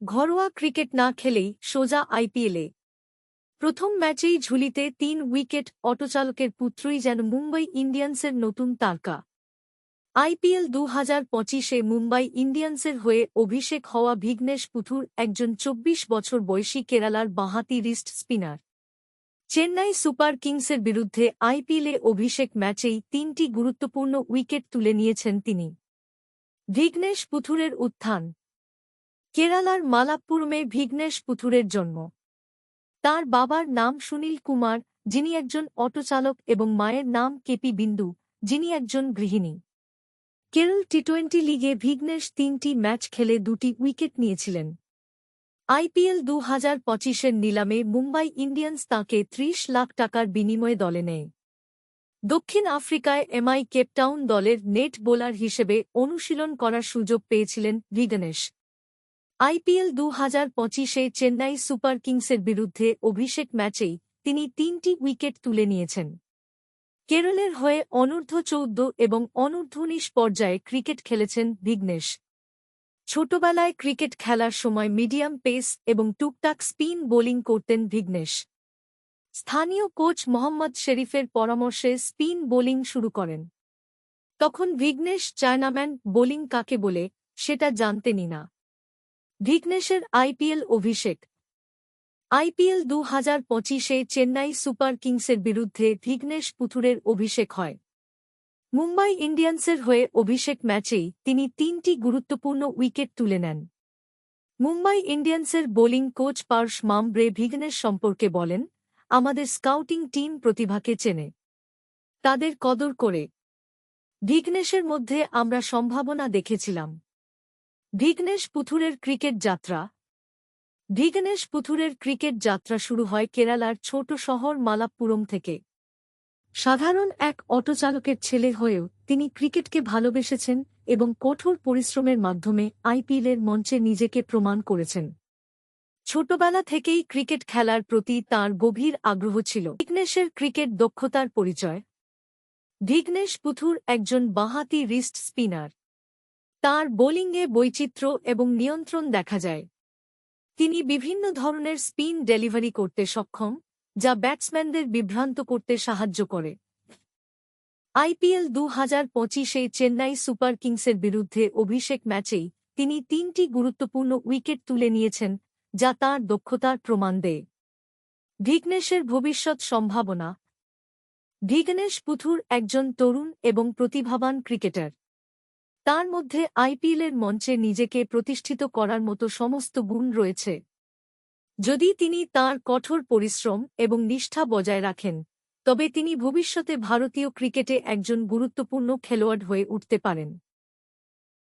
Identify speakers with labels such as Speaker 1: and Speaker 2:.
Speaker 1: ঘরোয়া ক্রিকেট না খেলেই সোজা আইপিএলে। প্রথম ম্যাচেই ঝুলিতে ৩ উইকেট, অটোচালকের পুত্রই যেন মুম্বাই ইন্ডিয়ান্সের নতুন তারকা। আইপিএল ২০২৫-এ মুম্বাই ইন্ডিয়ান্সের হয়ে অভিষেক হওয়া ভিঘ্নেশ পুথুর একজন ২৪ বছর বয়সী কেরালার বাঁহাতি রিস্ট স্পিনার। চেন্নাই সুপার কিংসের বিরুদ্ধে আইপিএলে অভিষেক ম্যাচেই ৩টি গুরুত্বপূর্ণ উইকেট তুলে নিয়েছেন তিনি। ভিঘ্নেশ পুথুরের উত্থান। কেরালার মালাপ্পুরমে ভিঘ্নেশ পুথুরের জন্ম। তাঁর বাবার নাম সুনীল কুমার, যিনি একজন অটোচালক, এবং মায়ের নাম কেপি বিন্দু, যিনি একজন গৃহিণী। কেরল টি-20 লিগে ভিঘ্নেশ ৩টি ম্যাচ খেলে ২টি উইকেট নিয়েছিলেন। আইপিএল ২০২৫-এর নিলামে মুম্বাই ইন্ডিয়ান্স তাঁকে ৩০ লাখ টাকার বিনিময়ে দলে নেয়। দক্ষিণ আফ্রিকায় এমআই কেপটাউন দলের নেট বোলার হিসেবে অনুশীলন করার সুযোগ পেয়েছিলেন ভিঘ্নেশ। আইপিএল ২০২৫-এ চেন্নাই সুপার কিংসের বিরুদ্ধে অভিষেক ম্যাচেই তিনি ৩টি উইকেট তুলে নিয়েছেন। কেরলের হয়ে অনূর্ধ্ব-১৪ এবং অনূর্ধ্ব-১৯ পর্যায়ে ক্রিকেট খেলেছেন ভিঘ্নেশ। ছোটবেলায় ক্রিকেট খেলার সময় মিডিয়াম পেস এবং টুকটাক স্পিন বোলিং করতেন ভিঘ্নেশ। স্থানীয় কোচ মোহাম্মদ শরীফের পরামর্শে স্পিন বোলিং শুরু করেন। তখন ভিঘ্নেশ চায়নাম্যান বোলিং কাকে বলে সেটা জানতেনই না। ভিঘ্নেশের আইপিএল অভিষেক। আইপিএল ২০২৫-এ চেন্নাই সুপার কিংসের বিরুদ্ধে ভিঘ্নেশ পুথুরের অভিষেক হয়। মুম্বাই ইন্ডিয়ান্সের হয়ে অভিষেক ম্যাচেই তিনি ৩টি গুরুত্বপূর্ণ উইকেট তুলে নেন। মুম্বাই ইন্ডিয়ান্সের বোলিং কোচ পার্শ মামব্রে ভিঘ্নেশ সম্পর্কে বলেন, আমাদের স্কাউটিং টিম প্রতিভাকে চেনে, তাদের কদর করে। ভিঘ্নেশের মধ্যে আমরা সম্ভাবনা দেখেছিলাম। ভিঘ্নেশ পুথুরের ক্রিকেট যাত্রা। ভিঘ্নেশ পুথুরের ক্রিকেট যাত্রা শুরু হয় কেরালার ছোট শহর মালাপ্পুরম থেকে। সাধারণ এক অটোচালকের ছেলে হয়েও তিনি ক্রিকেটকে ভালোবেসেছেন এবং কঠোর পরিশ্রমের মাধ্যমে আইপিএলের মঞ্চে নিজেকে প্রমাণ করেছেন। ছোটবেলা থেকেই ক্রিকেট খেলার প্রতি তাঁর গভীর আগ্রহ ছিল। ভিঘ্নেশের ক্রিকেট দক্ষতার পরিচয়। ভিঘ্নেশ পুথুর একজন বাঁহাতি রিস্ট স্পিনার। তাঁর বোলিংয়ে বৈচিত্র্য এবং নিয়ন্ত্রণ দেখা যায়। তিনি বিভিন্ন ধরনের স্পিন ডেলিভারি করতে সক্ষম, যা ব্যাটসম্যানদের বিভ্রান্ত করতে সাহায্য করে। আইপিএল ২০২৫-এ চেন্নাই সুপার কিংসের বিরুদ্ধে অভিষেক ম্যাচেই তিনি ৩টি গুরুত্বপূর্ণ উইকেট তুলে নিয়েছেন, যা তাঁর দক্ষতার প্রমাণ দেয়। ভিঘ্নেশের ভবিষ্যৎ সম্ভাবনা। ভিঘ্নেশ পুথুর একজন তরুণ এবং প্রতিভাবান ক্রিকেটার। তার মধ্যে আইপিএলের মঞ্চে নিজেকে প্রতিষ্ঠিত করার মতো সমস্ত গুণ রয়েছে। যদি তিনি তাঁর কঠোর পরিশ্রম এবং নিষ্ঠা বজায় রাখেন, তবে তিনি ভবিষ্যতে ভারতীয় ক্রিকেটে একজন গুরুত্বপূর্ণ খেলোয়াড় হয়ে উঠতে পারেন।